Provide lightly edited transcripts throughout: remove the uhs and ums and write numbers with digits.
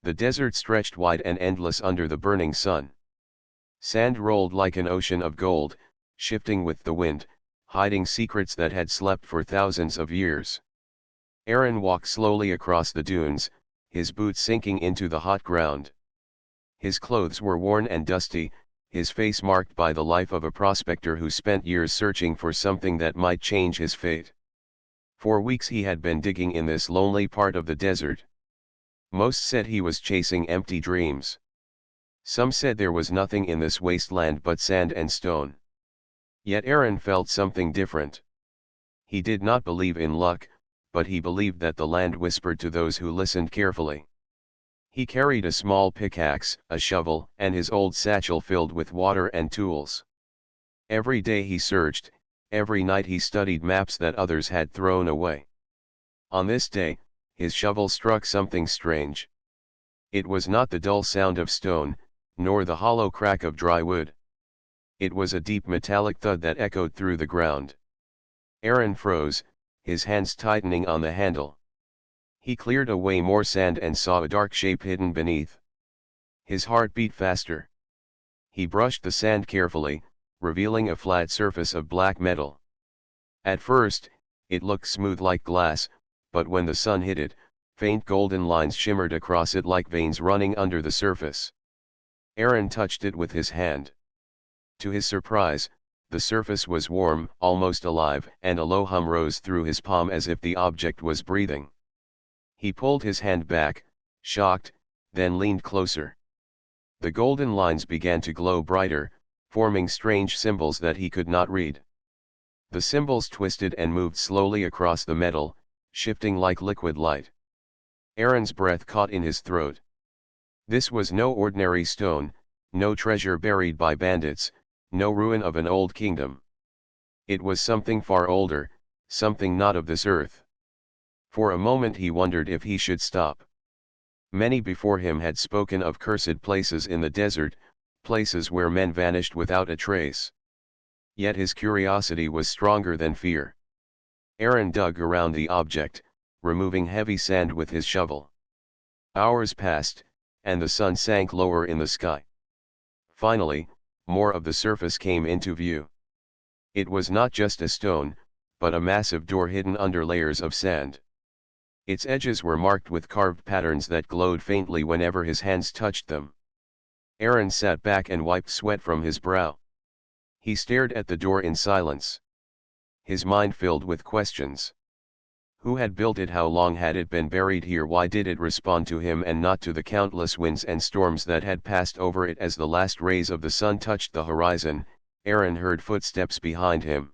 The desert stretched wide and endless under the burning sun. Sand rolled like an ocean of gold, shifting with the wind, hiding secrets that had slept for thousands of years. Aaron walked slowly across the dunes, his boots sinking into the hot ground. His clothes were worn and dusty, his face marked by the life of a prospector who spent years searching for something that might change his fate. For weeks he had been digging in this lonely part of the desert. Most said he was chasing empty dreams. Some said there was nothing in this wasteland but sand and stone. Yet Aaron felt something different. He did not believe in luck, but he believed that the land whispered to those who listened carefully. He carried a small pickaxe, a shovel, and his old satchel filled with water and tools. Every day he searched, every night he studied maps that others had thrown away. On this day, his shovel struck something strange. It was not the dull sound of stone, nor the hollow crack of dry wood. It was a deep metallic thud that echoed through the ground. Aaron froze, his hands tightening on the handle. He cleared away more sand and saw a dark shape hidden beneath. His heart beat faster. He brushed the sand carefully, revealing a flat surface of black metal. At first, it looked smooth like glass, but when the sun hit it, faint golden lines shimmered across it like veins running under the surface. Aaron touched it with his hand. To his surprise, the surface was warm, almost alive, and a low hum rose through his palm as if the object was breathing. He pulled his hand back, shocked, then leaned closer. The golden lines began to glow brighter, forming strange symbols that he could not read. The symbols twisted and moved slowly across the metal, shifting like liquid light. Aaron's breath caught in his throat. This was no ordinary stone, no treasure buried by bandits, no ruin of an old kingdom. It was something far older, something not of this earth. For a moment he wondered if he should stop. Many before him had spoken of cursed places in the desert, places where men vanished without a trace. Yet his curiosity was stronger than fear. Aaron dug around the object, removing heavy sand with his shovel. Hours passed, and the sun sank lower in the sky. Finally, more of the surface came into view. It was not just a stone, but a massive door hidden under layers of sand. Its edges were marked with carved patterns that glowed faintly whenever his hands touched them. Aaron sat back and wiped sweat from his brow. He stared at the door in silence. His mind filled with questions. Who had built it? How long had it been buried here? Why did it respond to him and not to the countless winds and storms that had passed over it? As the last rays of the sun touched the horizon, Aaron heard footsteps behind him.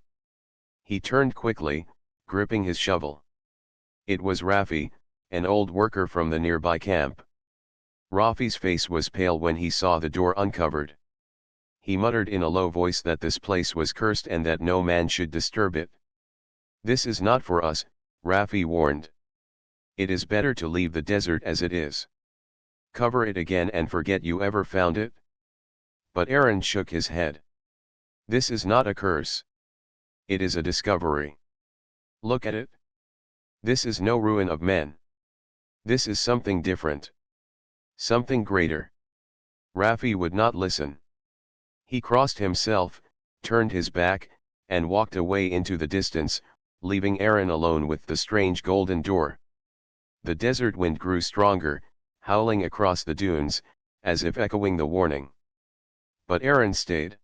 He turned quickly, gripping his shovel. It was Rafi, an old worker from the nearby camp. Rafi's face was pale when he saw the door uncovered. He muttered in a low voice that this place was cursed and that no man should disturb it. "This is not for us," Rafi warned. "It is better to leave the desert as it is. Cover it again and forget you ever found it." But Aaron shook his head. "This is not a curse. It is a discovery. Look at it. This is no ruin of men. This is something different. Something greater." Rafi would not listen. He crossed himself, turned his back, and walked away into the distance, leaving Aaron alone with the strange golden door. The desert wind grew stronger, howling across the dunes, as if echoing the warning. But Aaron stayed.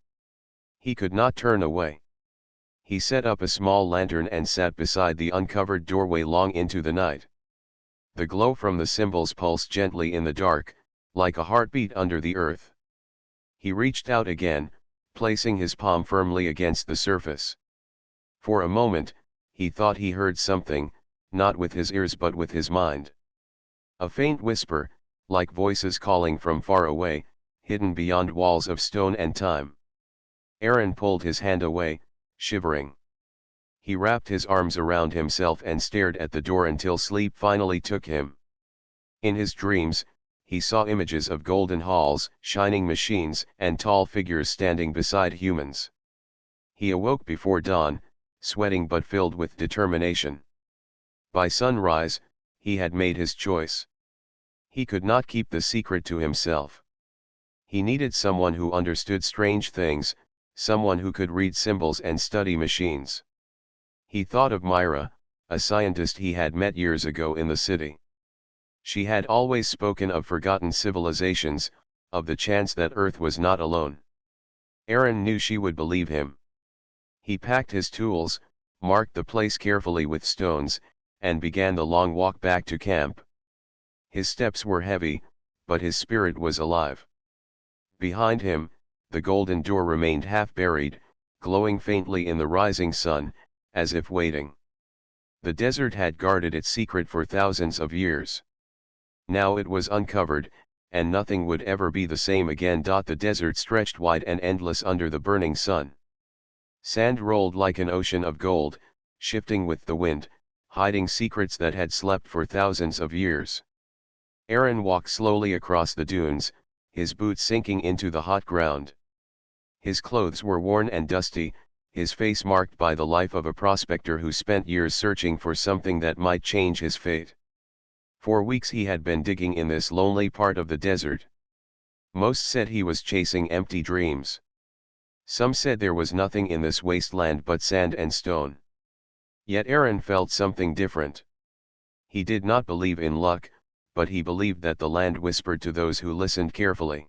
He could not turn away. He set up a small lantern and sat beside the uncovered doorway long into the night. The glow from the symbols pulsed gently in the dark, like a heartbeat under the earth. He reached out again, placing his palm firmly against the surface. For a moment, he thought he heard something, not with his ears but with his mind. A faint whisper, like voices calling from far away, hidden beyond walls of stone and time. Aaron pulled his hand away, shivering. He wrapped his arms around himself and stared at the door until sleep finally took him. In his dreams, he saw images of golden halls, shining machines, and tall figures standing beside humans. He awoke before dawn, sweating but filled with determination. By sunrise, he had made his choice. He could not keep the secret to himself. He needed someone who understood strange things, someone who could read symbols and study machines. He thought of Myra, a scientist he had met years ago in the city. She had always spoken of forgotten civilizations, of the chance that Earth was not alone. Aaron knew she would believe him. He packed his tools, marked the place carefully with stones, and began the long walk back to camp. His steps were heavy, but his spirit was alive. Behind him, the golden door remained half buried, glowing faintly in the rising sun, as if waiting. The desert had guarded its secret for thousands of years. Now it was uncovered, and nothing would ever be the same again. The desert stretched wide and endless under the burning sun. Sand rolled like an ocean of gold, shifting with the wind, hiding secrets that had slept for thousands of years. Aaron walked slowly across the dunes, his boots sinking into the hot ground. His clothes were worn and dusty, his face marked by the life of a prospector who spent years searching for something that might change his fate. For weeks he had been digging in this lonely part of the desert. Most said he was chasing empty dreams. Some said there was nothing in this wasteland but sand and stone. Yet Aaron felt something different. He did not believe in luck, but he believed that the land whispered to those who listened carefully.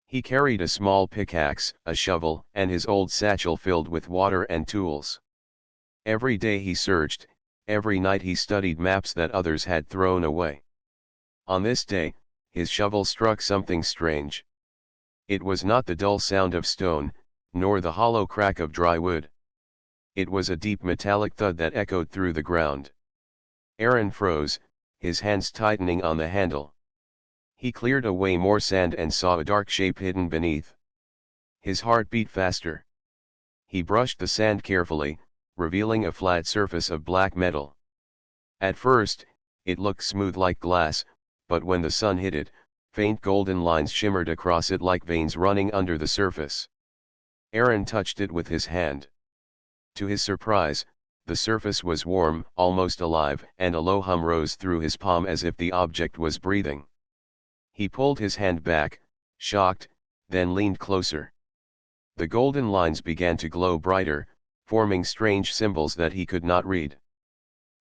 He carried a small pickaxe, a shovel, and his old satchel filled with water and tools. Every day he searched, every night he studied maps that others had thrown away. On this day, his shovel struck something strange. It was not the dull sound of stone, nor the hollow crack of dry wood. It was a deep metallic thud that echoed through the ground. Aaron froze, his hands tightening on the handle. He cleared away more sand and saw a dark shape hidden beneath. His heart beat faster. He brushed the sand carefully, revealing a flat surface of black metal. At first, it looked smooth like glass, but when the sun hit it, faint golden lines shimmered across it like veins running under the surface. Aaron touched it with his hand. To his surprise, the surface was warm, almost alive, and a low hum rose through his palm as if the object was breathing. He pulled his hand back, shocked, then leaned closer. The golden lines began to glow brighter, forming strange symbols that he could not read.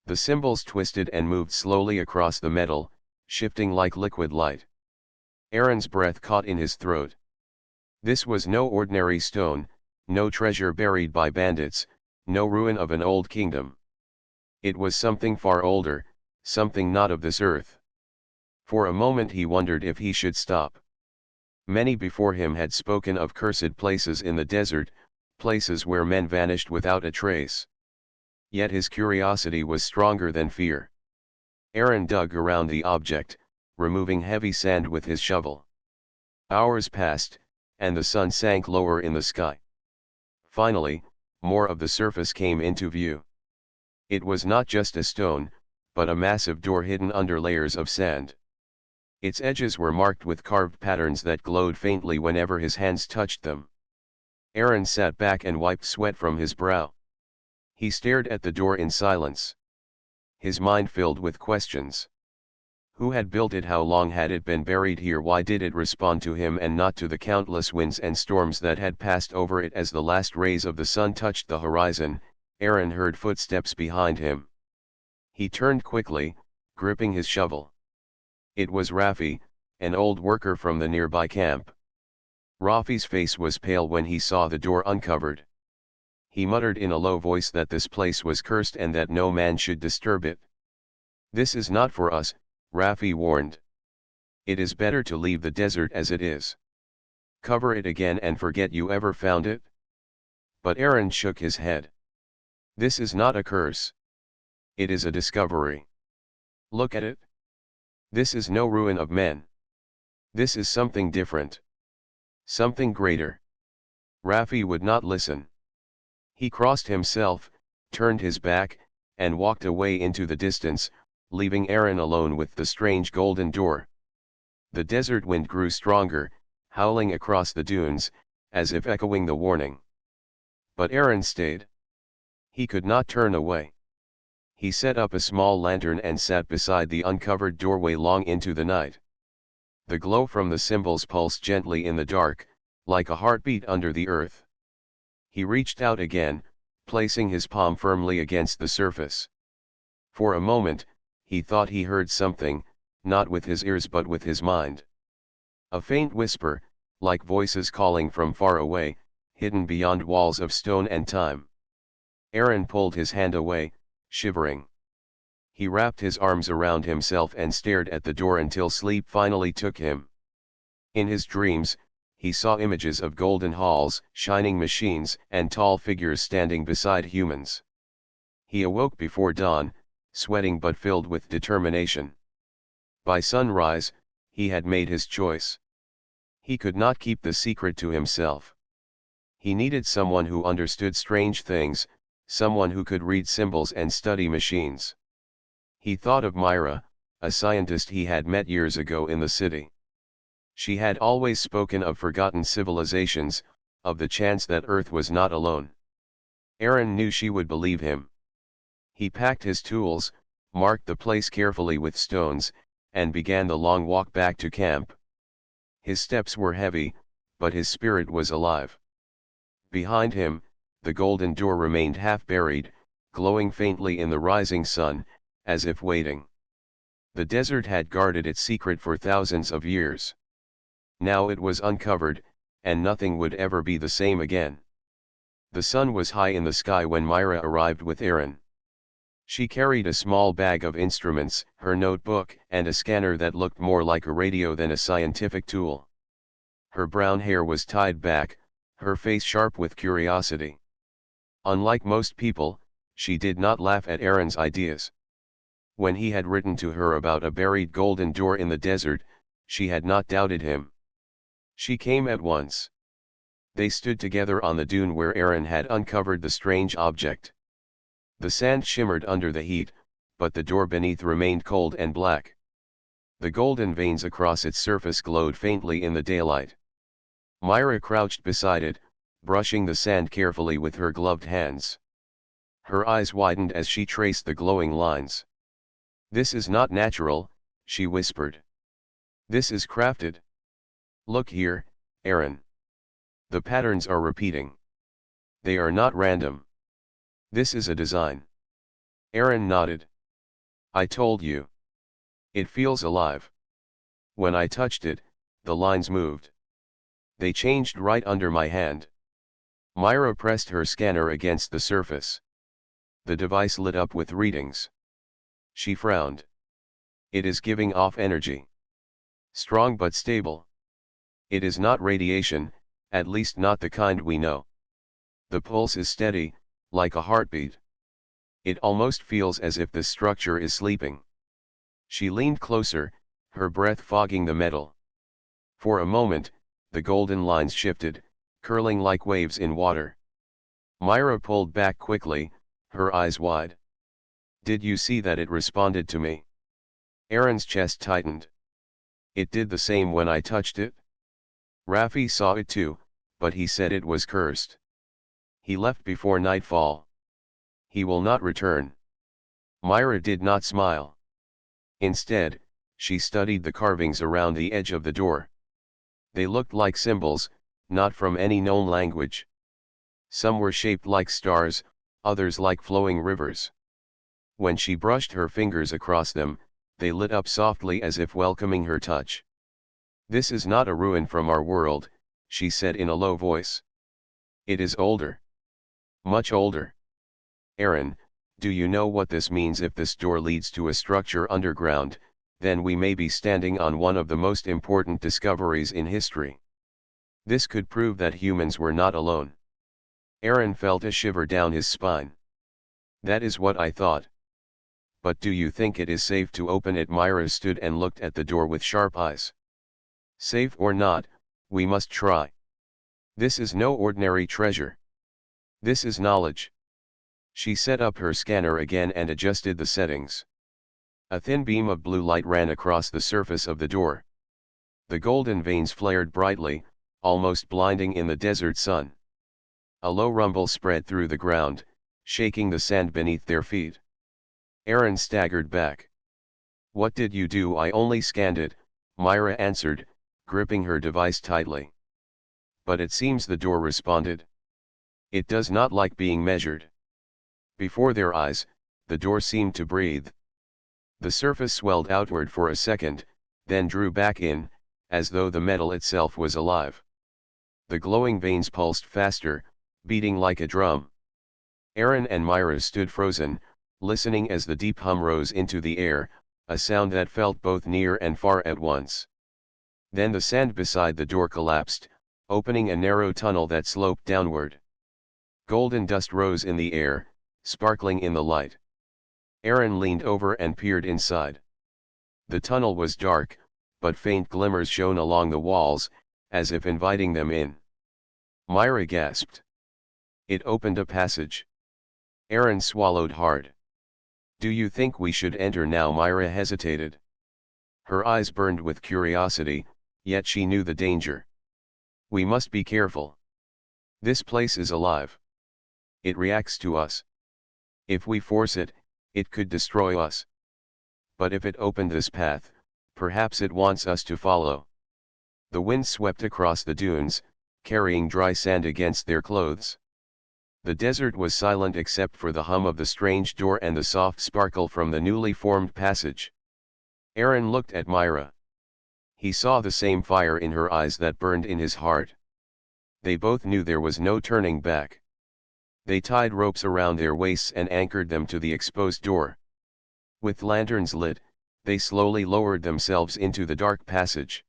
The symbols twisted and moved slowly across the metal, shifting like liquid light. Aaron's breath caught in his throat. This was no ordinary stone, no treasure buried by bandits, no ruin of an old kingdom. It was something far older, something not of this earth. For a moment he wondered if he should stop. Many before him had spoken of cursed places in the desert, places where men vanished without a trace. Yet his curiosity was stronger than fear. Aaron dug around the object, removing heavy sand with his shovel. Hours passed, and the sun sank lower in the sky. Finally, more of the surface came into view. It was not just a stone, but a massive door hidden under layers of sand. Its edges were marked with carved patterns that glowed faintly whenever his hands touched them. Aaron sat back and wiped sweat from his brow. He stared at the door in silence. His mind filled with questions. Who had built it? How long had it been buried here? Why did it respond to him and not to the countless winds and storms that had passed over it? As the last rays of the sun touched the horizon, Aaron heard footsteps behind him. He turned quickly, gripping his shovel. It was Rafi, an old worker from the nearby camp. Rafi's face was pale when he saw the door uncovered. He muttered in a low voice that this place was cursed and that no man should disturb it. "This is not for us," Rafi warned. "It is better to leave the desert as it is. Cover it again and forget you ever found it." But Aaron shook his head. "This is not a curse. It is a discovery. Look at it. This is no ruin of men. This is something different. Something greater." Rafi would not listen. He crossed himself, turned his back, and walked away into the distance, leaving Aaron alone with the strange golden door. The desert wind grew stronger, howling across the dunes, as if echoing the warning. But Aaron stayed. He could not turn away. He set up a small lantern and sat beside the uncovered doorway long into the night. The glow from the symbols pulsed gently in the dark, like a heartbeat under the earth. He reached out again, placing his palm firmly against the surface. For a moment, he thought he heard something, not with his ears but with his mind. A faint whisper, like voices calling from far away, hidden beyond walls of stone and time. Aaron pulled his hand away, shivering. He wrapped his arms around himself and stared at the door until sleep finally took him. In his dreams, he saw images of golden halls, shining machines, and tall figures standing beside humans. He awoke before dawn, sweating but filled with determination. By sunrise, he had made his choice. He could not keep the secret to himself. He needed someone who understood strange things, someone who could read symbols and study machines. He thought of Myra, a scientist he had met years ago in the city. She had always spoken of forgotten civilizations, of the chance that Earth was not alone. Aaron knew she would believe him. He packed his tools, marked the place carefully with stones, and began the long walk back to camp. His steps were heavy, but his spirit was alive. Behind him, the golden door remained half buried, glowing faintly in the rising sun, as if waiting. The desert had guarded its secret for thousands of years. Now it was uncovered, and nothing would ever be the same again. The sun was high in the sky when Myra arrived with Aaron. She carried a small bag of instruments, her notebook, and a scanner that looked more like a radio than a scientific tool. Her brown hair was tied back, her face sharp with curiosity. Unlike most people, she did not laugh at Aaron's ideas. When he had written to her about a buried golden door in the desert, she had not doubted him. She came at once. They stood together on the dune where Aaron had uncovered the strange object. The sand shimmered under the heat, but the door beneath remained cold and black. The golden veins across its surface glowed faintly in the daylight. Myra crouched beside it, brushing the sand carefully with her gloved hands. Her eyes widened as she traced the glowing lines. "This is not natural," she whispered. "This is crafted. Look here, Aaron. The patterns are repeating. They are not random. This is a design." Aaron nodded. "I told you. It feels alive. When I touched it, the lines moved. They changed right under my hand." Myra pressed her scanner against the surface. The device lit up with readings. She frowned. "It is giving off energy. Strong but stable. It is not radiation, at least not the kind we know. The pulse is steady, like a heartbeat. It almost feels as if the structure is sleeping." She leaned closer, her breath fogging the metal. For a moment, the golden lines shifted, curling like waves in water. Myra pulled back quickly, her eyes wide. "Did you see that it responded to me?" Aaron's chest tightened. "It did the same when I touched it." Rafi saw it too, but he said it was cursed. He left before nightfall. He will not return. Myra did not smile. Instead, she studied the carvings around the edge of the door. They looked like symbols, not from any known language. Some were shaped like stars, others like flowing rivers. When she brushed her fingers across them, they lit up softly as if welcoming her touch. "This is not a ruin from our world," she said in a low voice. "It is older. Much older. Aaron, do you know what this means? If this door leads to a structure underground, then we may be standing on one of the most important discoveries in history. This could prove that humans were not alone." Aaron felt a shiver down his spine. "That is what I thought. But do you think it is safe to open it?" Myra stood and looked at the door with sharp eyes. "Safe or not, we must try. This is no ordinary treasure. This is knowledge." She set up her scanner again and adjusted the settings. A thin beam of blue light ran across the surface of the door. The golden veins flared brightly, almost blinding in the desert sun. A low rumble spread through the ground, shaking the sand beneath their feet. Aaron staggered back. "What did you do?" "I only scanned it," Myra answered, gripping her device tightly. "But it seems," the door responded. "It does not like being measured." Before their eyes, the door seemed to breathe. The surface swelled outward for a second, then drew back in, as though the metal itself was alive. The glowing veins pulsed faster, beating like a drum. Aaron and Myra stood frozen, listening as the deep hum rose into the air, a sound that felt both near and far at once. Then the sand beside the door collapsed, opening a narrow tunnel that sloped downward. Golden dust rose in the air, sparkling in the light. Aaron leaned over and peered inside. The tunnel was dark, but faint glimmers shone along the walls, as if inviting them in. Myra gasped. It opened a passage. Aaron swallowed hard. "Do you think we should enter now?" Myra hesitated. Her eyes burned with curiosity, yet she knew the danger. "We must be careful. This place is alive. It reacts to us. If we force it, it could destroy us. But if it opened this path, perhaps it wants us to follow." The wind swept across the dunes, carrying dry sand against their clothes. The desert was silent except for the hum of the strange door and the soft sparkle from the newly formed passage. Aaron looked at Myra. He saw the same fire in her eyes that burned in his heart. They both knew there was no turning back. They tied ropes around their waists and anchored them to the exposed door. With lanterns lit, they slowly lowered themselves into the dark passage.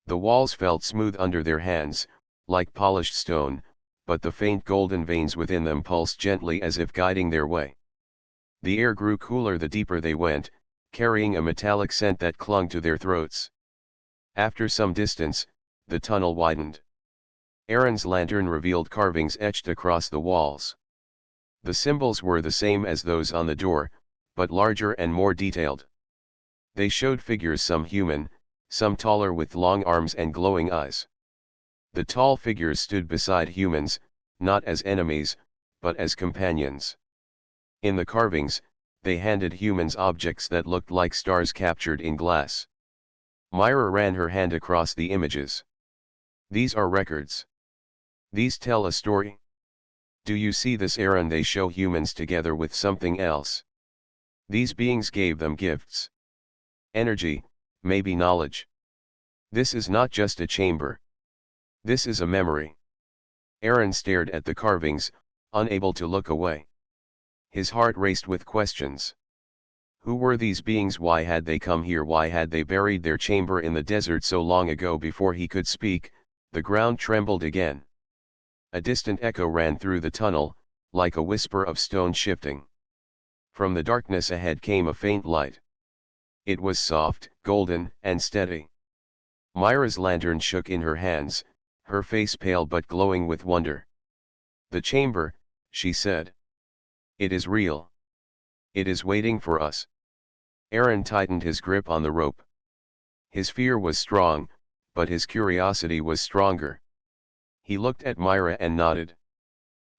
The walls felt smooth under their hands, like polished stone, but the faint golden veins within them pulsed gently as if guiding their way. The air grew cooler the deeper they went, carrying a metallic scent that clung to their throats. After some distance, the tunnel widened. Aaron's lantern revealed carvings etched across the walls. The symbols were the same as those on the door, but larger and more detailed. They showed figures, some human, some taller with long arms and glowing eyes. The tall figures stood beside humans, not as enemies, but as companions. In the carvings, they handed humans objects that looked like stars captured in glass. Myra ran her hand across the images. "These are records. These tell a story. Do you see this, Aaron? They show humans together with something else. These beings gave them gifts. Energy, maybe knowledge. This is not just a chamber. This is a memory." Aaron stared at the carvings, unable to look away. His heart raced with questions. Who were these beings? Why had they come here? Why had they buried their chamber in the desert so long ago? Before he could speak, the ground trembled again. A distant echo ran through the tunnel, like a whisper of stone shifting. From the darkness ahead came a faint light. It was soft, golden, and steady. Myra's lantern shook in her hands, her face pale but glowing with wonder. "The chamber," she said. "It is real. It is waiting for us." Aaron tightened his grip on the rope. His fear was strong, but his curiosity was stronger. He looked at Myra and nodded.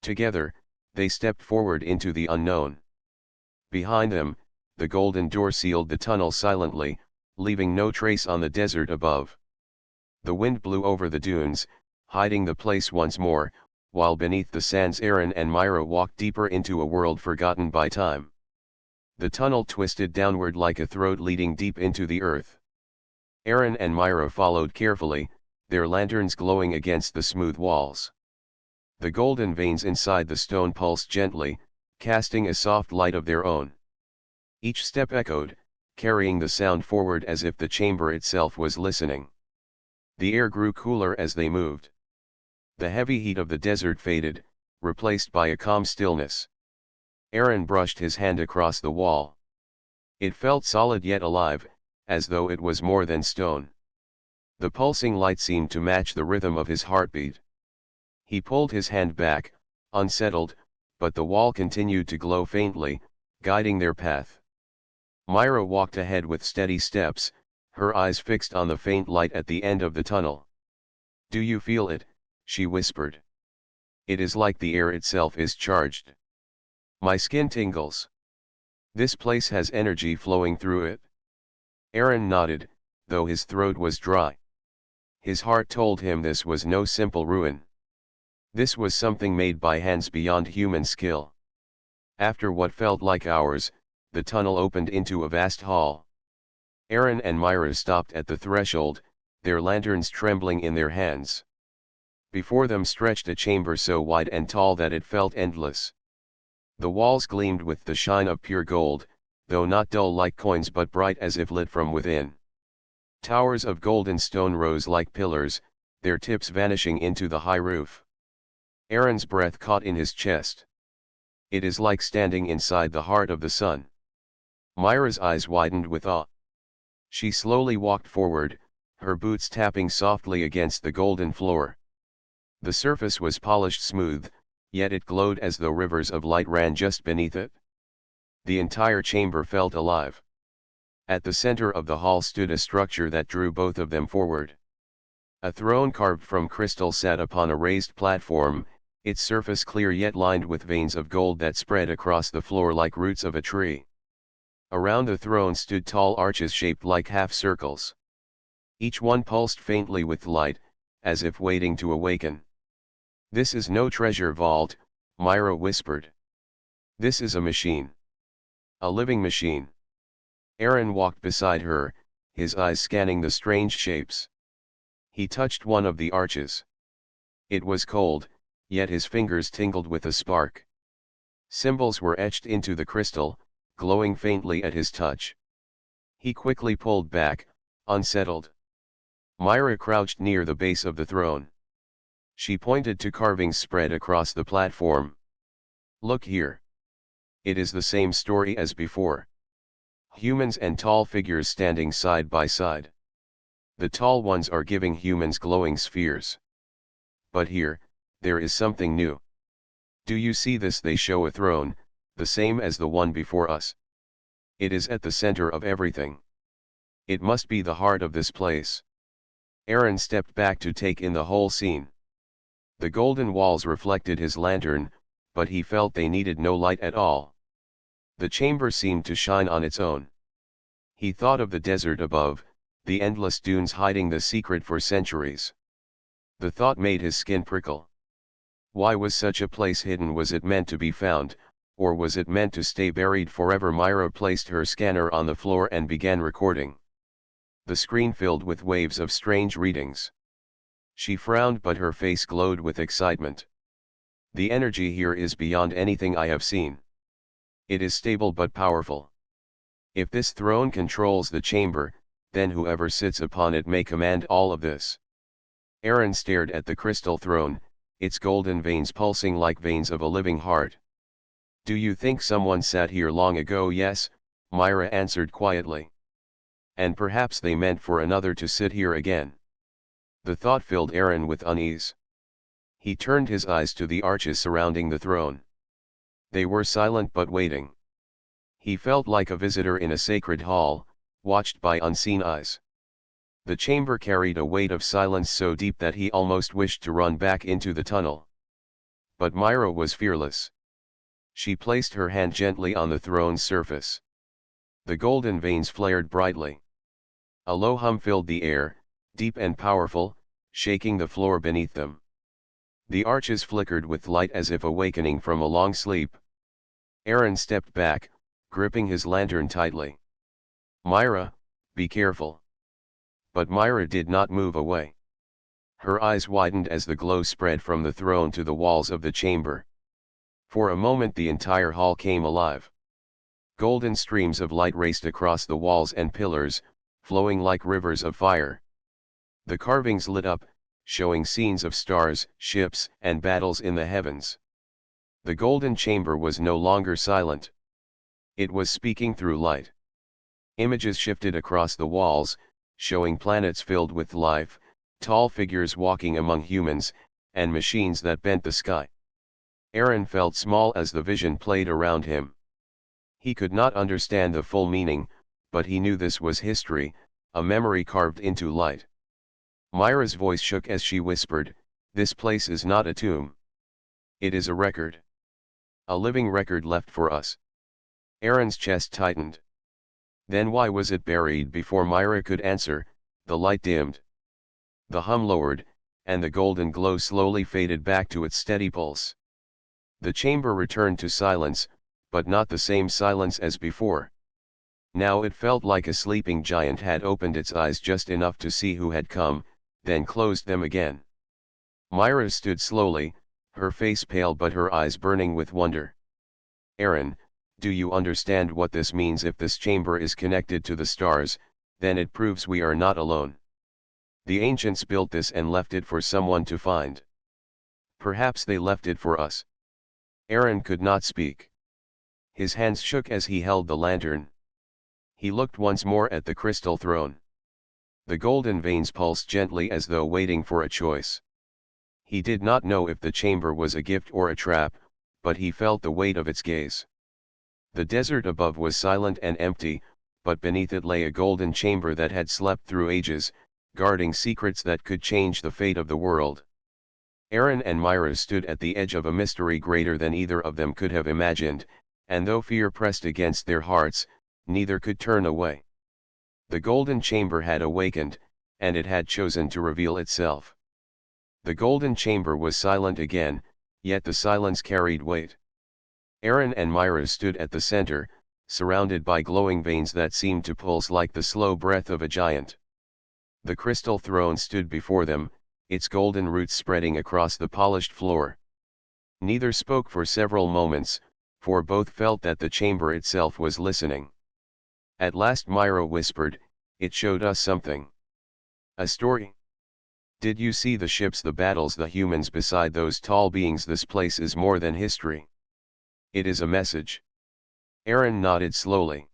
Together, they stepped forward into the unknown. Behind them, the golden door sealed the tunnel silently, leaving no trace on the desert above. The wind blew over the dunes, hiding the place once more, while beneath the sands Aaron and Myra walked deeper into a world forgotten by time. The tunnel twisted downward like a throat leading deep into the earth. Aaron and Myra followed carefully, their lanterns glowing against the smooth walls. The golden veins inside the stone pulsed gently, casting a soft light of their own. Each step echoed, carrying the sound forward as if the chamber itself was listening. The air grew cooler as they moved. The heavy heat of the desert faded, replaced by a calm stillness. Aaron brushed his hand across the wall. It felt solid yet alive, as though it was more than stone. The pulsing light seemed to match the rhythm of his heartbeat. He pulled his hand back, unsettled, but the wall continued to glow faintly, guiding their path. Myra walked ahead with steady steps, her eyes fixed on the faint light at the end of the tunnel. "Do you feel it?" she whispered. "It is like the air itself is charged. My skin tingles." This place has energy flowing through it. Aaron nodded, though his throat was dry. His heart told him this was no simple ruin. This was something made by hands beyond human skill. After what felt like hours, the tunnel opened into a vast hall. Aaron and Myra stopped at the threshold, their lanterns trembling in their hands. Before them stretched a chamber so wide and tall that it felt endless. The walls gleamed with the shine of pure gold, though not dull like coins but bright as if lit from within. Towers of golden stone rose like pillars, their tips vanishing into the high roof. Aaron's breath caught in his chest. It is like standing inside the heart of the sun. Myra's eyes widened with awe. She slowly walked forward, her boots tapping softly against the golden floor. The surface was polished smooth, yet it glowed as though rivers of light ran just beneath it. The entire chamber felt alive. At the center of the hall stood a structure that drew both of them forward. A throne carved from crystal sat upon a raised platform, its surface clear yet lined with veins of gold that spread across the floor like roots of a tree. Around the throne stood tall arches shaped like half circles. Each one pulsed faintly with light, as if waiting to awaken. "This is no treasure vault," Myra whispered. "This is a machine. A living machine." Aaron walked beside her, his eyes scanning the strange shapes. He touched one of the arches. It was cold, yet his fingers tingled with a spark. Symbols were etched into the crystal, glowing faintly at his touch. He quickly pulled back, unsettled. Myra crouched near the base of the throne. She pointed to carvings spread across the platform. "Look here. It is the same story as before. Humans and tall figures standing side by side. The tall ones are giving humans glowing spheres. But here, there is something new. Do you see this? They show a throne, the same as the one before us. It is at the center of everything. It must be the heart of this place." Aaron stepped back to take in the whole scene. The golden walls reflected his lantern, but he felt they needed no light at all. The chamber seemed to shine on its own. He thought of the desert above, the endless dunes hiding the secret for centuries. The thought made his skin prickle. Why was such a place hidden? Was it meant to be found, or was it meant to stay buried forever? Myra placed her scanner on the floor and began recording. The screen filled with waves of strange readings. She frowned, but her face glowed with excitement. "The energy here is beyond anything I have seen. It is stable but powerful. If this throne controls the chamber, then whoever sits upon it may command all of this." Aaron stared at the crystal throne, its golden veins pulsing like veins of a living heart. "Do you think someone sat here long ago?" "Yes," Myra answered quietly. "And perhaps they meant for another to sit here again." The thought filled Aaron with unease. He turned his eyes to the arches surrounding the throne. They were silent but waiting. He felt like a visitor in a sacred hall, watched by unseen eyes. The chamber carried a weight of silence so deep that he almost wished to run back into the tunnel. But Myra was fearless. She placed her hand gently on the throne's surface. The golden veins flared brightly. A low hum filled the air, deep and powerful, shaking the floor beneath them. The arches flickered with light as if awakening from a long sleep. Aaron stepped back, gripping his lantern tightly. "Myra, be careful." But Myra did not move away. Her eyes widened as the glow spread from the throne to the walls of the chamber. For a moment the entire hall came alive. Golden streams of light raced across the walls and pillars, flowing like rivers of fire. The carvings lit up, showing scenes of stars, ships, and battles in the heavens. The golden chamber was no longer silent. It was speaking through light. Images shifted across the walls, showing planets filled with life, tall figures walking among humans, and machines that bent the sky. Aaron felt small as the vision played around him. He could not understand the full meaning, but he knew this was history, a memory carved into light. Myra's voice shook as she whispered, "This place is not a tomb. It is a record. A living record left for us." Aaron's chest tightened. Then why was it buried? Before Myra could answer, the light dimmed. The hum lowered, and the golden glow slowly faded back to its steady pulse. The chamber returned to silence, but not the same silence as before. Now it felt like a sleeping giant had opened its eyes just enough to see who had come, then closed them again. Myra stood slowly, her face pale but her eyes burning with wonder. Aaron, do you understand what this means? If this chamber is connected to the stars, then it proves we are not alone. The ancients built this and left it for someone to find. Perhaps they left it for us. Aaron could not speak. His hands shook as he held the lantern. He looked once more at the crystal throne. The golden veins pulsed gently as though waiting for a choice. He did not know if the chamber was a gift or a trap, but he felt the weight of its gaze. The desert above was silent and empty, but beneath it lay a golden chamber that had slept through ages, guarding secrets that could change the fate of the world. Aaron and Myra stood at the edge of a mystery greater than either of them could have imagined, and though fear pressed against their hearts, neither could turn away. The golden chamber had awakened, and it had chosen to reveal itself. The golden chamber was silent again, yet the silence carried weight. Aaron and Myra stood at the center, surrounded by glowing veins that seemed to pulse like the slow breath of a giant. The crystal throne stood before them, its golden roots spreading across the polished floor. Neither spoke for several moments, for both felt that the chamber itself was listening. At last Myra whispered, "It showed us something. A story. Did you see the ships, the battles, the humans beside those tall beings? This place is more than history. It is a message." Aaron nodded slowly.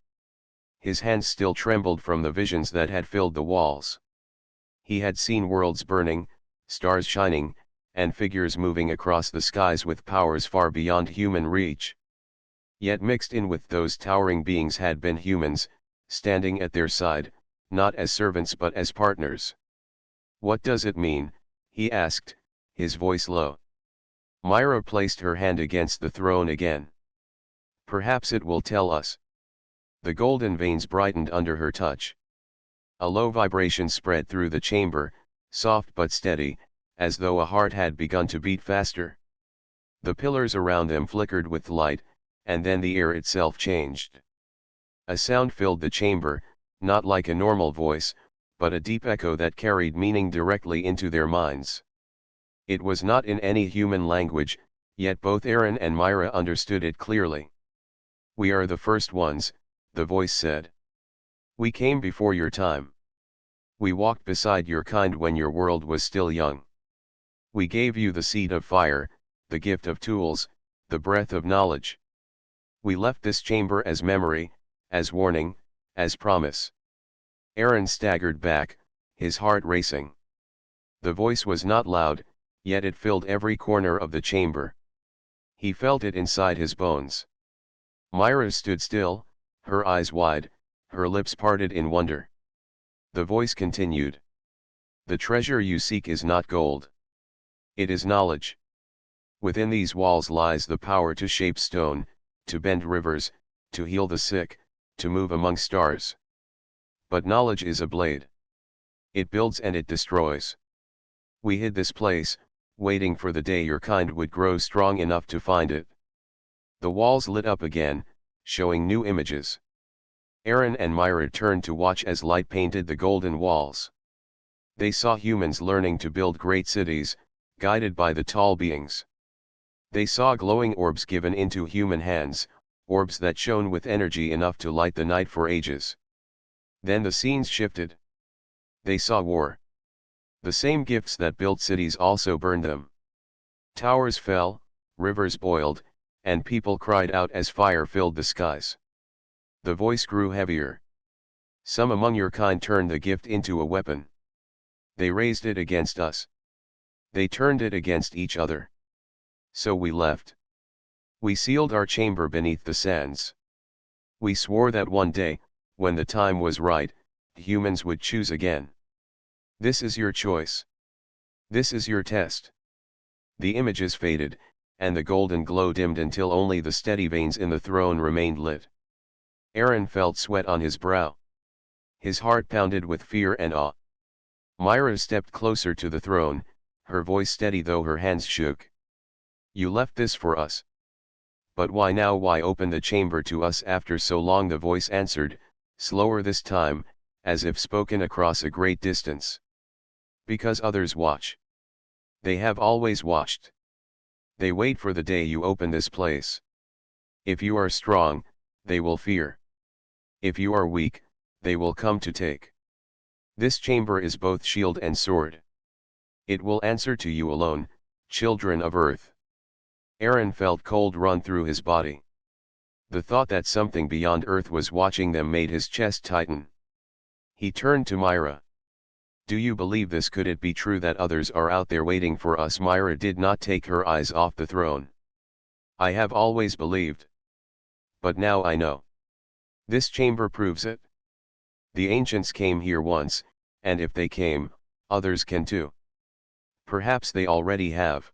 His hands still trembled from the visions that had filled the walls. He had seen worlds burning, stars shining, and figures moving across the skies with powers far beyond human reach. Yet mixed in with those towering beings had been humans, standing at their side, not as servants but as partners. "What does it mean?" he asked, his voice low. Myra placed her hand against the throne again. "Perhaps it will tell us." The golden veins brightened under her touch. A low vibration spread through the chamber, soft but steady, as though a heart had begun to beat faster. The pillars around them flickered with light, and then the air itself changed. A sound filled the chamber, not like a normal voice, but a deep echo that carried meaning directly into their minds. It was not in any human language, yet both Aaron and Myra understood it clearly. "We are the first ones," the voice said. "We came before your time. We walked beside your kind when your world was still young. We gave you the seed of fire, the gift of tools, the breath of knowledge. We left this chamber as memory, as warning, as promise." Aaron staggered back, his heart racing. The voice was not loud, yet it filled every corner of the chamber. He felt it inside his bones. Myra stood still, her eyes wide, her lips parted in wonder. The voice continued. "The treasure you seek is not gold. It is knowledge. Within these walls lies the power to shape stone, to bend rivers, to heal the sick, to move among stars. But knowledge is a blade. It builds and it destroys. We hid this place, waiting for the day your kind would grow strong enough to find it." The walls lit up again, showing new images. Aaron and Myra turned to watch as light painted the golden walls. They saw humans learning to build great cities, guided by the tall beings. They saw glowing orbs given into human hands, orbs that shone with energy enough to light the night for ages. Then the scenes shifted. They saw war. The same gifts that built cities also burned them. Towers fell, rivers boiled, and people cried out as fire filled the skies. The voice grew heavier. "Some among your kind turned the gift into a weapon. They raised it against us. They turned it against each other. So we left. We sealed our chamber beneath the sands. We swore that one day, when the time was right, humans would choose again. This is your choice. This is your test." The images faded, and the golden glow dimmed until only the steady veins in the throne remained lit. Aaron felt sweat on his brow. His heart pounded with fear and awe. Myra stepped closer to the throne, her voice steady though her hands shook. "You left this for us. But why now? Why open the chamber to us after so long?" The voice answered, slower this time, as if spoken across a great distance. "Because others watch. They have always watched. They wait for the day you open this place. If you are strong, they will fear. If you are weak, they will come to take. This chamber is both shield and sword. It will answer to you alone, children of earth." Aaron felt cold run through his body. The thought that something beyond earth was watching them made his chest tighten. He turned to Myra. "Do you believe this? Could it be true that others are out there waiting for us?" Myra did not take her eyes off the throne. "I have always believed. But now I know. This chamber proves it. The ancients came here once, and if they came, others can too. Perhaps they already have."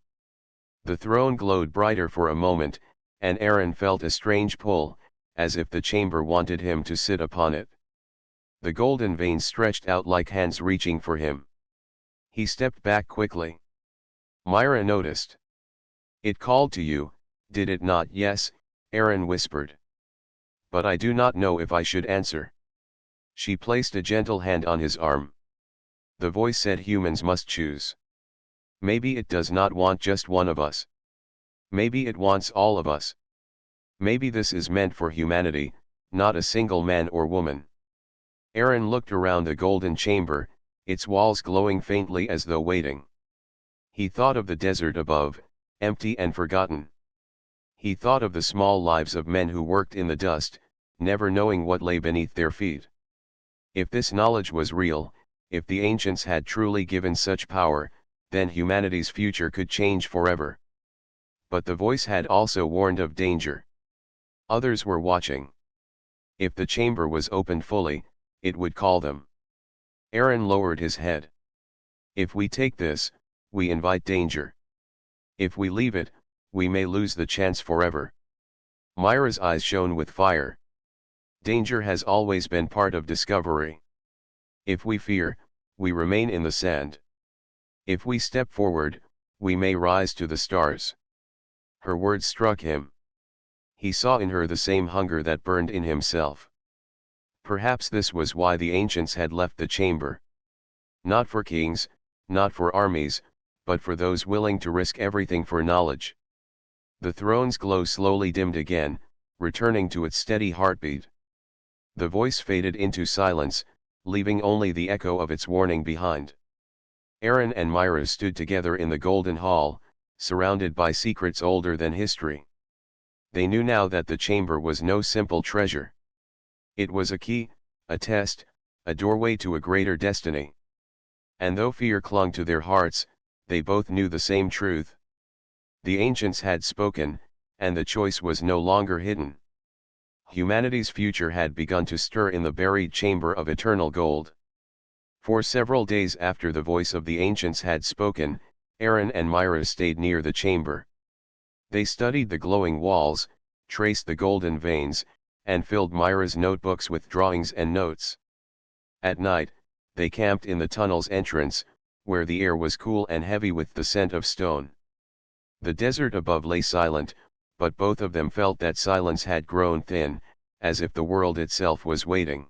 The throne glowed brighter for a moment, and Aaron felt a strange pull, as if the chamber wanted him to sit upon it. The golden veins stretched out like hands reaching for him. He stepped back quickly. Myra noticed. "It called to you, did it not?" "Yes," Aaron whispered. "But I do not know if I should answer." She placed a gentle hand on his arm. The voice said, "Humans must choose. Maybe it does not want just one of us. Maybe it wants all of us. Maybe this is meant for humanity, not a single man or woman." Aaron looked around the golden chamber, its walls glowing faintly as though waiting. He thought of the desert above, empty and forgotten. He thought of the small lives of men who worked in the dust, never knowing what lay beneath their feet. If this knowledge was real, if the ancients had truly given such power, then humanity's future could change forever. But the voice had also warned of danger. Others were watching. If the chamber was opened fully, it would call them. Aaron lowered his head. "If we take this, we invite danger. If we leave it, we may lose the chance forever." Myra's eyes shone with fire. "Danger has always been part of discovery. If we fear, we remain in the sand. If we step forward, we may rise to the stars." Her words struck him. He saw in her the same hunger that burned in himself. Perhaps this was why the ancients had left the chamber. Not for kings, not for armies, but for those willing to risk everything for knowledge. The throne's glow slowly dimmed again, returning to its steady heartbeat. The voice faded into silence, leaving only the echo of its warning behind. Aaron and Myra stood together in the golden hall, surrounded by secrets older than history. They knew now that the chamber was no simple treasure. It was a key, a test, a doorway to a greater destiny. And though fear clung to their hearts, they both knew the same truth. The ancients had spoken, and the choice was no longer hidden. Humanity's future had begun to stir in the buried chamber of eternal gold. For several days after the voice of the ancients had spoken, Aaron and Myra stayed near the chamber. They studied the glowing walls, traced the golden veins, and filled Myra's notebooks with drawings and notes. At night, they camped in the tunnel's entrance, where the air was cool and heavy with the scent of stone. The desert above lay silent, but both of them felt that silence had grown thin, as if the world itself was waiting.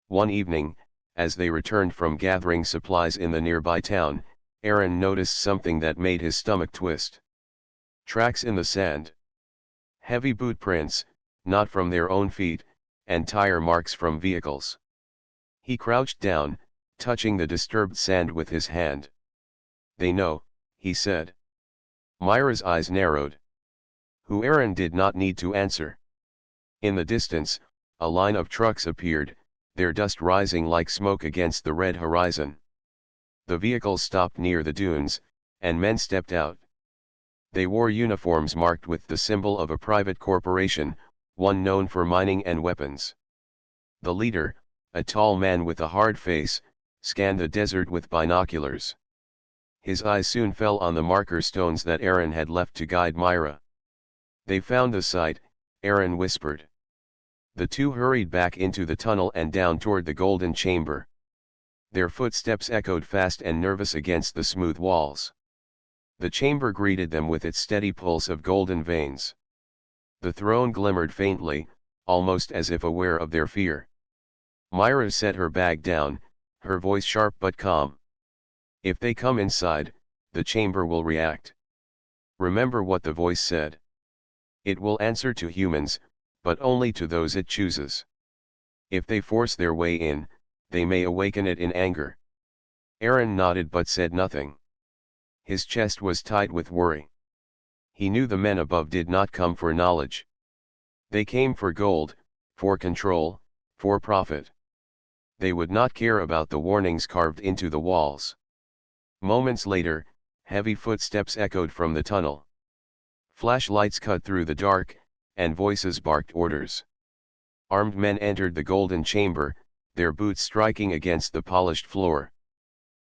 One evening, as they returned from gathering supplies in the nearby town, Aaron noticed something that made his stomach twist. Tracks in the sand. Heavy boot prints, not from their own feet, and tire marks from vehicles. He crouched down, touching the disturbed sand with his hand. "They know," he said. Myra's eyes narrowed. Who? Aaron did not need to answer. In the distance, a line of trucks appeared, their dust rising like smoke against the red horizon. The vehicles stopped near the dunes, and men stepped out. They wore uniforms marked with the symbol of a private corporation, one known for mining and weapons. The leader, a tall man with a hard face, scanned the desert with binoculars. His eyes soon fell on the marker stones that Aaron had left to guide Myra. "They found the site," Aaron whispered. The two hurried back into the tunnel and down toward the golden chamber. Their footsteps echoed fast and nervous against the smooth walls. The chamber greeted them with its steady pulse of golden veins. The throne glimmered faintly, almost as if aware of their fear. Myra set her bag down, her voice sharp but calm. If they come inside, the chamber will react. Remember what the voice said. It will answer to humans, but only to those it chooses. If they force their way in, they may awaken it in anger. Aaron nodded but said nothing. His chest was tight with worry. He knew the men above did not come for knowledge. They came for gold, for control, for profit. They would not care about the warnings carved into the walls. Moments later, heavy footsteps echoed from the tunnel. Flashlights cut through the dark, and voices barked orders. Armed men entered the golden chamber, their boots striking against the polished floor.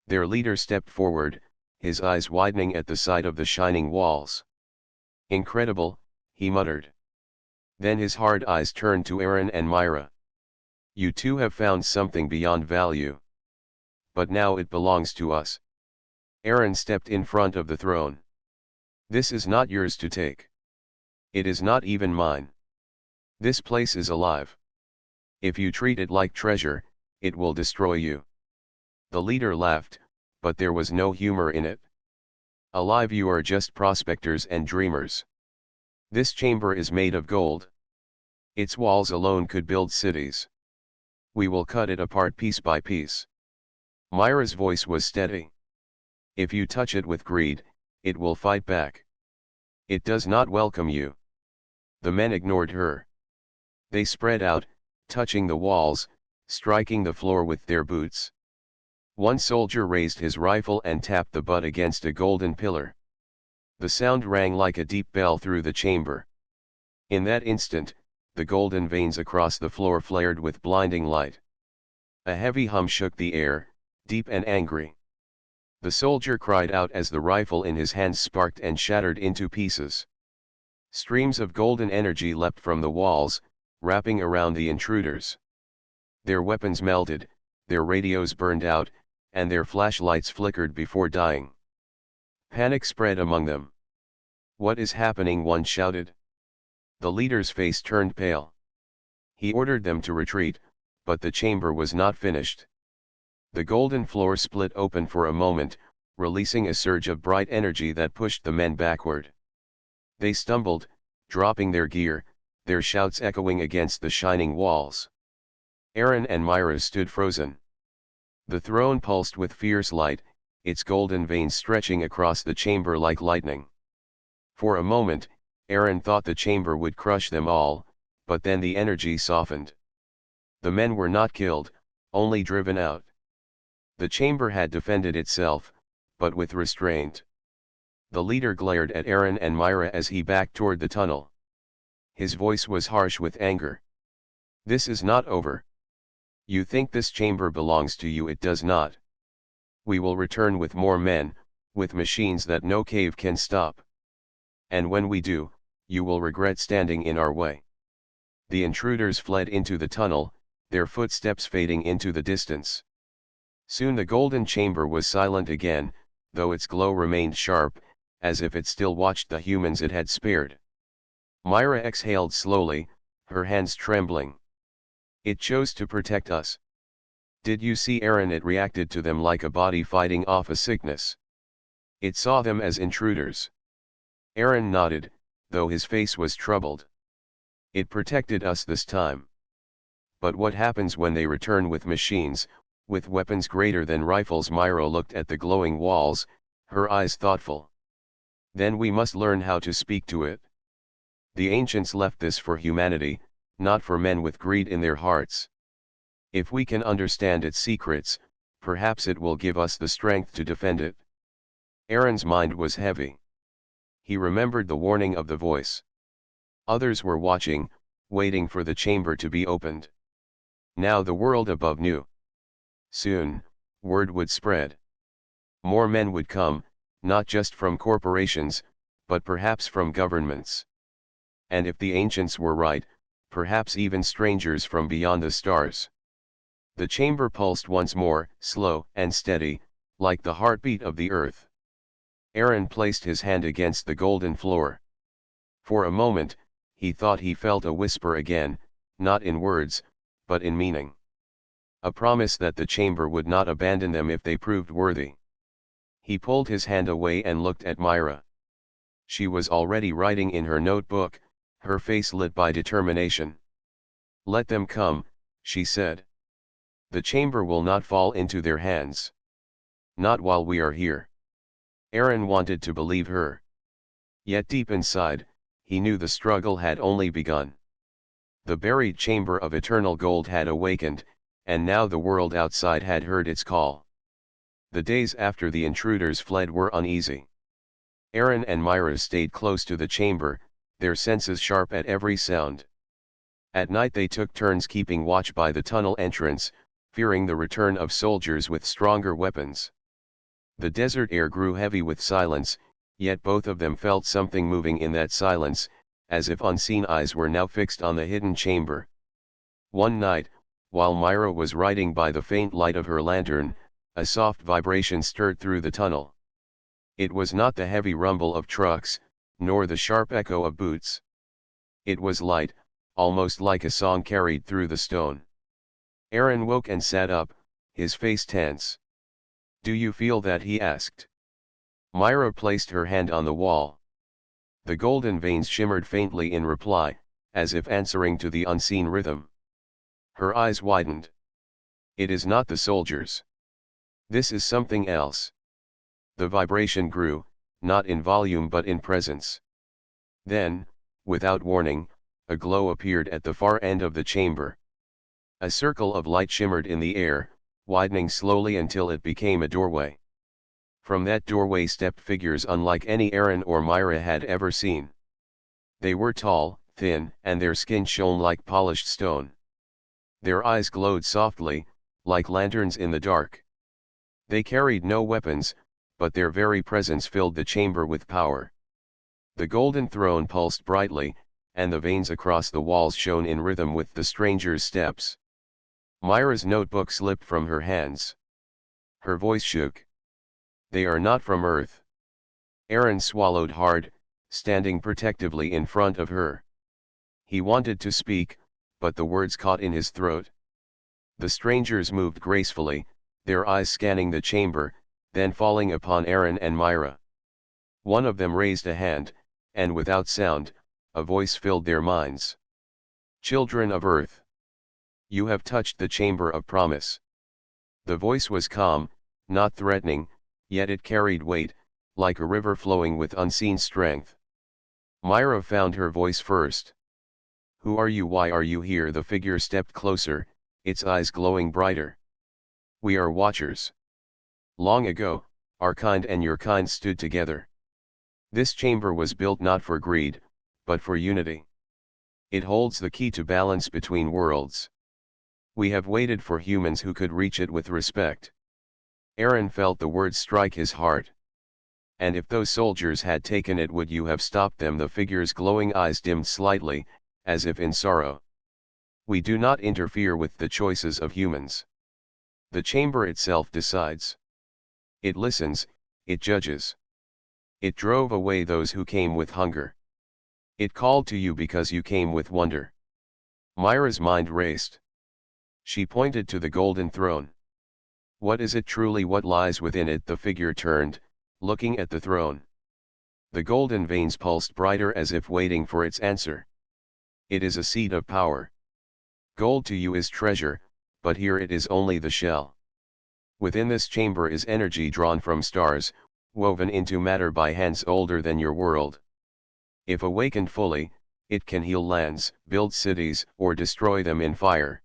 Their leader stepped forward, his eyes widening at the sight of the shining walls. Incredible, he muttered. Then his hard eyes turned to Aaron and Myra. You two have found something beyond value. But now it belongs to us. Aaron stepped in front of the throne. This is not yours to take. It is not even mine. This place is alive. If you treat it like treasure, it will destroy you. The leader laughed, but there was no humor in it. Alive, you are just prospectors and dreamers. This chamber is made of gold. Its walls alone could build cities. We will cut it apart piece by piece. Myra's voice was steady. If you touch it with greed, it will fight back. It does not welcome you. The men ignored her. They spread out, touching the walls, striking the floor with their boots. One soldier raised his rifle and tapped the butt against a golden pillar. The sound rang like a deep bell through the chamber. In that instant, the golden veins across the floor flared with blinding light. A heavy hum shook the air, deep and angry. The soldier cried out as the rifle in his hands sparked and shattered into pieces. Streams of golden energy leapt from the walls, wrapping around the intruders. Their weapons melted, their radios burned out, and their flashlights flickered before dying. Panic spread among them. What is happening? One shouted. The leader's face turned pale. He ordered them to retreat, but the chamber was not finished. The golden floor split open for a moment, releasing a surge of bright energy that pushed the men backward. They stumbled, dropping their gear, their shouts echoing against the shining walls. Aaron and Myra stood frozen. The throne pulsed with fierce light, its golden veins stretching across the chamber like lightning. For a moment, Aaron thought the chamber would crush them all, but then the energy softened. The men were not killed, only driven out. The chamber had defended itself, but with restraint. The leader glared at Aaron and Myra as he backed toward the tunnel. His voice was harsh with anger. This is not over. You think this chamber belongs to you? It does not. We will return with more men, with machines that no cave can stop. And when we do, you will regret standing in our way. The intruders fled into the tunnel, their footsteps fading into the distance. Soon the golden chamber was silent again, though its glow remained sharp, as if it still watched the humans it had spared. Myra exhaled slowly, her hands trembling. It chose to protect us. Did you see Aaron? It reacted to them like a body fighting off a sickness. It saw them as intruders. Aaron nodded, though his face was troubled. It protected us this time. But what happens when they return with machines, with weapons greater than rifles? Myra looked at the glowing walls, her eyes thoughtful. Then we must learn how to speak to it. The ancients left this for humanity, not for men with greed in their hearts. If we can understand its secrets, perhaps it will give us the strength to defend it. Aaron's mind was heavy. He remembered the warning of the voice. Others were watching, waiting for the chamber to be opened. Now the world above knew. Soon, word would spread. More men would come, not just from corporations, but perhaps from governments. And if the ancients were right, perhaps even strangers from beyond the stars. The chamber pulsed once more, slow and steady, like the heartbeat of the earth. Aaron placed his hand against the golden floor. For a moment, he thought he felt a whisper again, not in words, but in meaning. A promise that the chamber would not abandon them if they proved worthy. He pulled his hand away and looked at Myra. She was already writing in her notebook, her face lit by determination. "Let them come," she said. "The chamber will not fall into their hands. Not while we are here." Aaron wanted to believe her. Yet deep inside, he knew the struggle had only begun. The buried chamber of eternal gold had awakened, and now the world outside had heard its call. The days after the intruders fled were uneasy. Aaron and Myra stayed close to the chamber, their senses sharp at every sound. At night they took turns keeping watch by the tunnel entrance, fearing the return of soldiers with stronger weapons. The desert air grew heavy with silence, yet both of them felt something moving in that silence, as if unseen eyes were now fixed on the hidden chamber. One night, while Myra was writing by the faint light of her lantern, a soft vibration stirred through the tunnel. It was not the heavy rumble of trucks, nor the sharp echo of boots. It was light, almost like a song carried through the stone. Aaron woke and sat up, his face tense. "Do you feel that?" he asked. Myra placed her hand on the wall. The golden veins shimmered faintly in reply, as if answering to the unseen rhythm. Her eyes widened. "It is not the soldiers. This is something else." The vibration grew, not in volume but in presence. Then, without warning, a glow appeared at the far end of the chamber. A circle of light shimmered in the air, widening slowly until it became a doorway. From that doorway stepped figures unlike any Aaron or Myra had ever seen. They were tall, thin, and their skin shone like polished stone. Their eyes glowed softly, like lanterns in the dark. They carried no weapons, but their very presence filled the chamber with power. The golden throne pulsed brightly, and the veins across the walls shone in rhythm with the strangers' steps. Myra's notebook slipped from her hands. Her voice shook. "They are not from Earth." Aaron swallowed hard, standing protectively in front of her. He wanted to speak, but the words caught in his throat. The strangers moved gracefully, their eyes scanning the chamber, then falling upon Aaron and Myra. One of them raised a hand, and without sound, a voice filled their minds. "Children of Earth, you have touched the chamber of promise." The voice was calm, not threatening, yet it carried weight, like a river flowing with unseen strength. Myra found her voice first. "Who are you? Why are you here?" The figure stepped closer, its eyes glowing brighter. "We are watchers. Long ago, our kind and your kind stood together. This chamber was built not for greed, but for unity. It holds the key to balance between worlds. We have waited for humans who could reach it with respect." Aaron felt the words strike his heart. "And if those soldiers had taken it, would you have stopped them?" The figure's glowing eyes dimmed slightly, as if in sorrow. "We do not interfere with the choices of humans. The chamber itself decides. It listens, it judges. It drove away those who came with hunger. It called to you because you came with wonder." Myra's mind raced. She pointed to the golden throne. "What is it truly? What lies within it?" The figure turned, looking at the throne. The golden veins pulsed brighter as if waiting for its answer. "It is a seat of power. Gold to you is treasure, but here it is only the shell. Within this chamber is energy drawn from stars, woven into matter by hands older than your world. If awakened fully, it can heal lands, build cities, or destroy them in fire.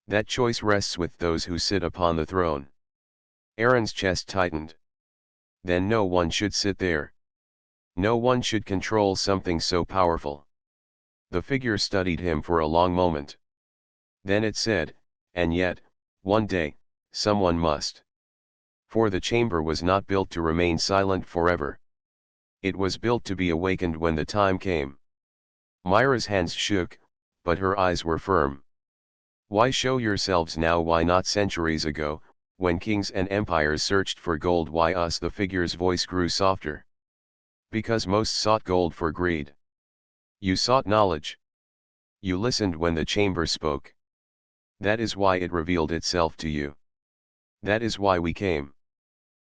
That choice rests with those who sit upon the throne." Aaron's chest tightened. Then no one should sit there. No one should control something so powerful. The figure studied him for a long moment. Then it said, "And yet, one day, someone must. For the chamber was not built to remain silent forever. It was built to be awakened when the time came." Myra's hands shook, but her eyes were firm. Why show yourselves now? Why not centuries ago, when kings and empires searched for gold? Why us? The figure's voice grew softer. Because most sought gold for greed. You sought knowledge. You listened when the chamber spoke. That is why it revealed itself to you. That is why we came.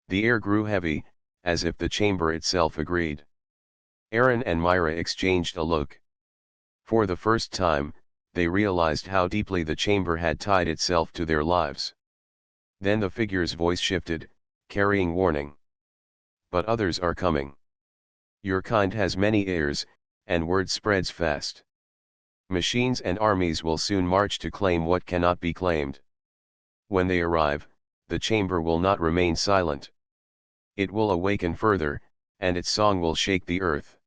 The air grew heavy, as if the chamber itself agreed. Aaron and Myra exchanged a look. For the first time, they realized how deeply the chamber had tied itself to their lives. Then the figure's voice shifted, carrying warning. But others are coming. Your kind has many heirs, and word spreads fast. Machines and armies will soon march to claim what cannot be claimed. When they arrive, the chamber will not remain silent. It will awaken further, and its song will shake the earth.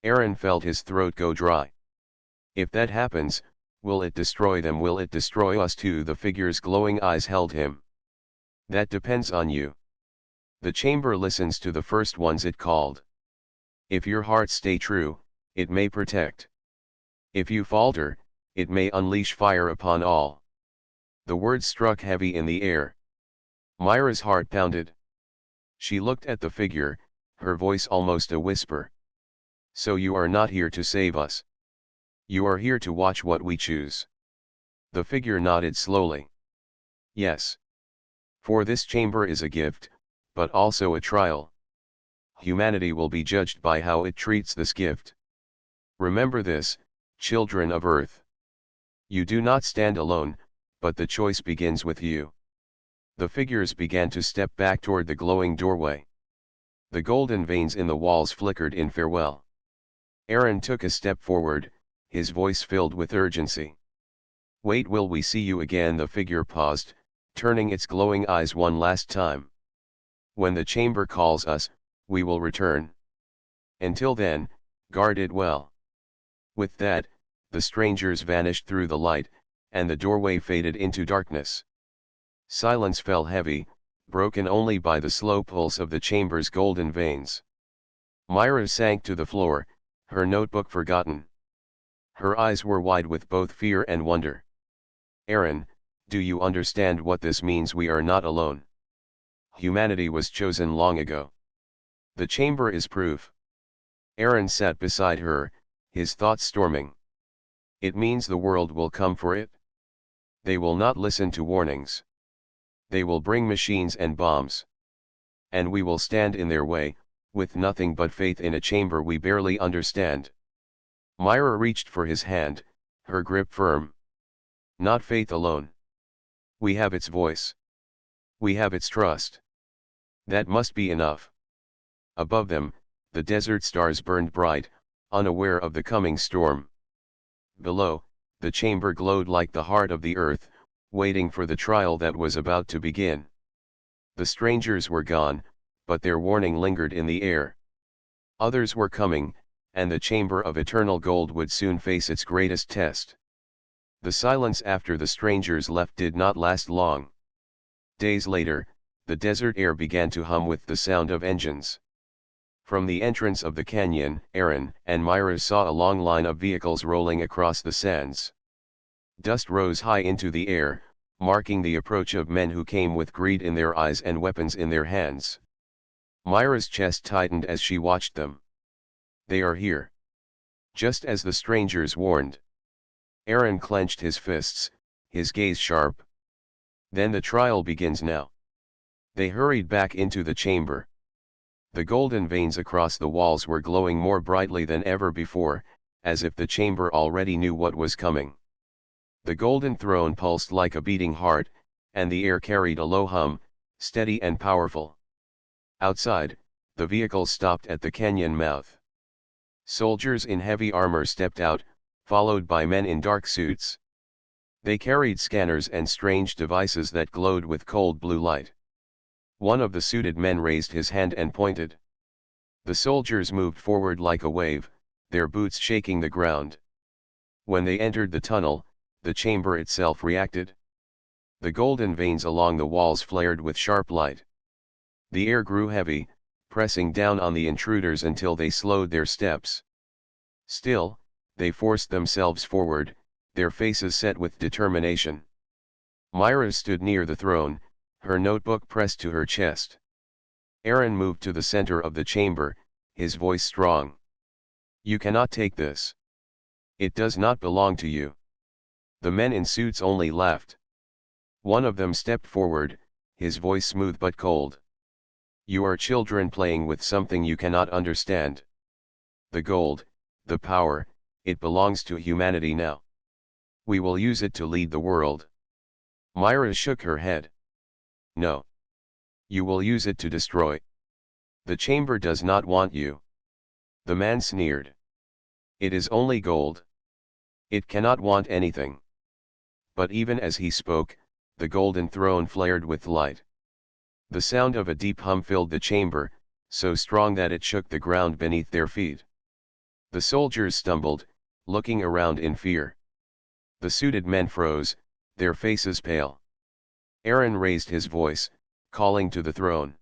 Aaron felt his throat go dry. If that happens, will it destroy them? Will it destroy us too? The figure's glowing eyes held him. That depends on you. The chamber listens to the first ones it called. If your hearts stay true, it may protect. If you falter, it may unleash fire upon all. The words struck heavy in the air. Myra's heart pounded. She looked at the figure, her voice almost a whisper. So you are not here to save us. You are here to watch what we choose. The figure nodded slowly. Yes. For this chamber is a gift, but also a trial. Humanity will be judged by how it treats this gift. Remember this, children of Earth. You do not stand alone, but the choice begins with you. The figures began to step back toward the glowing doorway. The golden veins in the walls flickered in farewell. Aaron took a step forward, his voice filled with urgency. Wait, will we see you again? The figure paused, turning its glowing eyes one last time. When the chamber calls us, we will return. Until then, guard it well. With that, the strangers vanished through the light, and the doorway faded into darkness. Silence fell heavy, broken only by the slow pulse of the chamber's golden veins. Myra sank to the floor, her notebook forgotten. Her eyes were wide with both fear and wonder. Aaron, do you understand what this means? We are not alone. Humanity was chosen long ago. The chamber is proof. Aaron sat beside her, his thoughts storming. It means the world will come for it. They will not listen to warnings. They will bring machines and bombs. And we will stand in their way, with nothing but faith in a chamber we barely understand. Myra reached for his hand, her grip firm. Not faith alone. We have its voice. We have its trust. That must be enough. Above them, the desert stars burned bright, unaware of the coming storm. Below, the chamber glowed like the heart of the earth, waiting for the trial that was about to begin. The strangers were gone, but their warning lingered in the air. Others were coming, and the chamber of eternal gold would soon face its greatest test. The silence after the strangers left did not last long. Days later, the desert air began to hum with the sound of engines. From the entrance of the canyon, Aaron and Myra saw a long line of vehicles rolling across the sands. Dust rose high into the air, marking the approach of men who came with greed in their eyes and weapons in their hands. Myra's chest tightened as she watched them. They are here. Just as the strangers warned. Aaron clenched his fists, his gaze sharp. Then the trial begins now. They hurried back into the chamber. The golden veins across the walls were glowing more brightly than ever before, as if the chamber already knew what was coming. The golden throne pulsed like a beating heart, and the air carried a low hum, steady and powerful. Outside, the vehicles stopped at the canyon mouth. Soldiers in heavy armor stepped out, followed by men in dark suits. They carried scanners and strange devices that glowed with cold blue light. One of the suited men raised his hand and pointed. The soldiers moved forward like a wave, their boots shaking the ground. When they entered the tunnel, the chamber itself reacted. The golden veins along the walls flared with sharp light. The air grew heavy, pressing down on the intruders until they slowed their steps. Still, they forced themselves forward, their faces set with determination. Myra stood near the throne, her notebook pressed to her chest. Aaron moved to the center of the chamber, his voice strong. "You cannot take this. It does not belong to you." The men in suits only laughed. One of them stepped forward, his voice smooth but cold. "You are children playing with something you cannot understand. The gold, the power, it belongs to humanity now. We will use it to lead the world." Myra shook her head. "No. You will use it to destroy. The chamber does not want you." The man sneered. "It is only gold. It cannot want anything." But even as he spoke, the golden throne flared with light. The sound of a deep hum filled the chamber, so strong that it shook the ground beneath their feet. The soldiers stumbled, looking around in fear. The suited men froze, their faces pale. Aaron raised his voice, calling to the throne.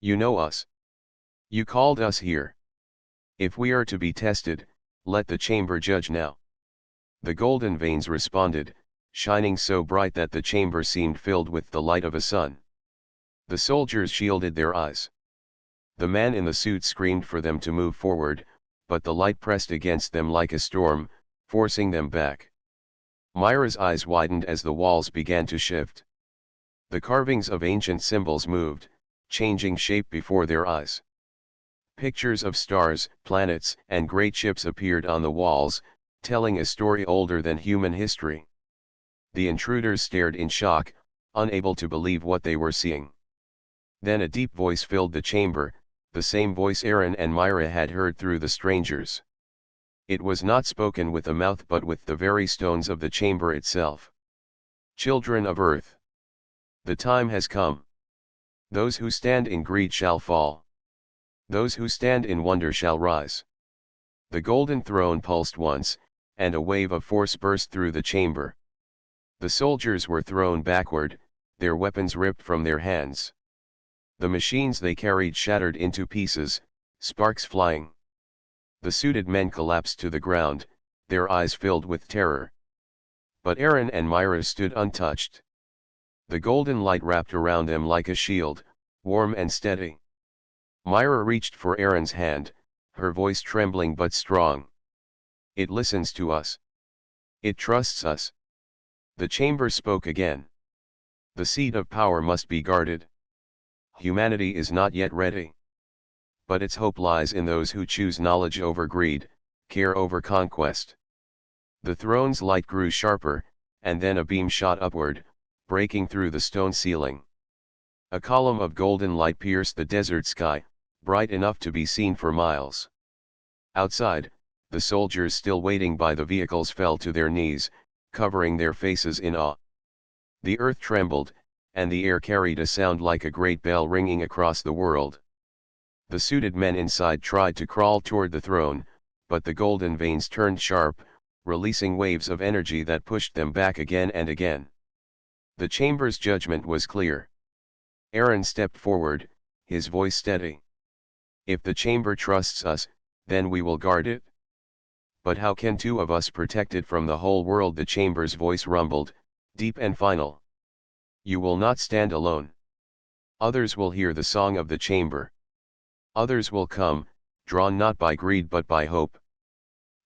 "You know us. You called us here. If we are to be tested, let the chamber judge now." The golden veins responded, shining so bright that the chamber seemed filled with the light of a sun. The soldiers shielded their eyes. The man in the suit screamed for them to move forward, but the light pressed against them like a storm, forcing them back. Myra's eyes widened as the walls began to shift. The carvings of ancient symbols moved, changing shape before their eyes. Pictures of stars, planets, and great ships appeared on the walls, telling a story older than human history. The intruders stared in shock, unable to believe what they were seeing. Then a deep voice filled the chamber, the same voice Aaron and Myra had heard through the strangers. It was not spoken with the mouth but with the very stones of the chamber itself. "Children of earth, the time has come. Those who stand in greed shall fall. Those who stand in wonder shall rise." The golden throne pulsed once, and a wave of force burst through the chamber. The soldiers were thrown backward, their weapons ripped from their hands. The machines they carried shattered into pieces, sparks flying. The suited men collapsed to the ground, their eyes filled with terror. But Aaron and Myra stood untouched. The golden light wrapped around them like a shield, warm and steady. Myra reached for Aaron's hand, her voice trembling but strong. "It listens to us. It trusts us." The chamber spoke again. "The seat of power must be guarded. Humanity is not yet ready. But its hope lies in those who choose knowledge over greed, care over conquest." The throne's light grew sharper, and then a beam shot upward, breaking through the stone ceiling. A column of golden light pierced the desert sky, bright enough to be seen for miles. Outside, the soldiers still waiting by the vehicles fell to their knees, covering their faces in awe. The earth trembled, and the air carried a sound like a great bell ringing across the world. The suited men inside tried to crawl toward the throne, but the golden veins turned sharp, releasing waves of energy that pushed them back again and again. The chamber's judgment was clear. Aaron stepped forward, his voice steady. "If the chamber trusts us, then we will guard it." "But how can two of us protect it from the whole world?" The chamber's voice rumbled, deep and final. "You will not stand alone. Others will hear the song of the chamber. Others will come, drawn not by greed but by hope.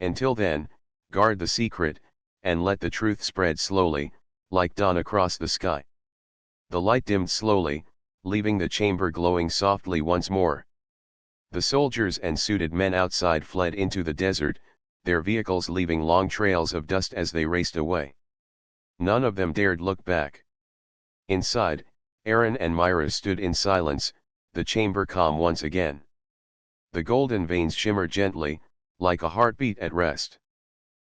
Until then, guard the secret, and let the truth spread slowly, like dawn across the sky." The light dimmed slowly, leaving the chamber glowing softly once more. The soldiers and suited men outside fled into the desert, their vehicles leaving long trails of dust as they raced away. None of them dared look back. Inside, Aaron and Myra stood in silence, the chamber calm once again. The golden veins shimmered gently, like a heartbeat at rest.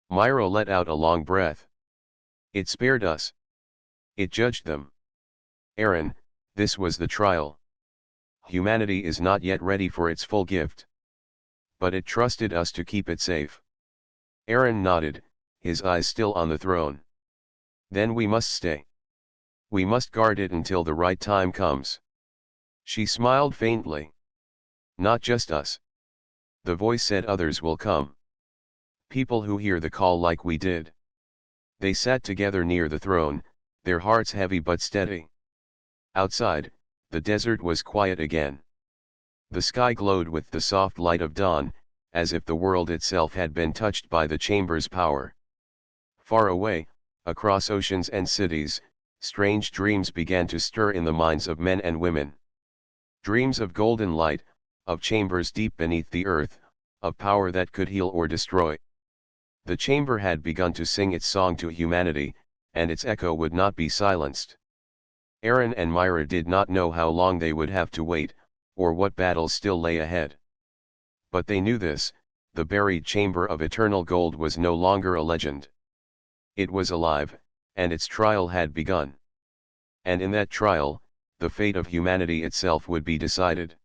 Myra let out a long breath. "It spared us. It judged them." "Aaron, this was the trial. Humanity is not yet ready for its full gift. But it trusted us to keep it safe." Aaron nodded, his eyes still on the throne. "Then we must stay. We must guard it until the right time comes." She smiled faintly. "Not just us. The voice said others will come. People who hear the call like we did. They sat together near the throne, their hearts heavy but steady. Outside, the desert was quiet again. The sky glowed with the soft light of dawn, as if the world itself had been touched by the chamber's power. Far away, across oceans and cities, strange dreams began to stir in the minds of men and women. Dreams of golden light, of chambers deep beneath the earth, of power that could heal or destroy. The chamber had begun to sing its song to humanity, and its echo would not be silenced. Aaron and Myra did not know how long they would have to wait, or what battles still lay ahead. But they knew this: the buried chamber of eternal gold was no longer a legend. It was alive, and its trial had begun. And in that trial, the fate of humanity itself would be decided.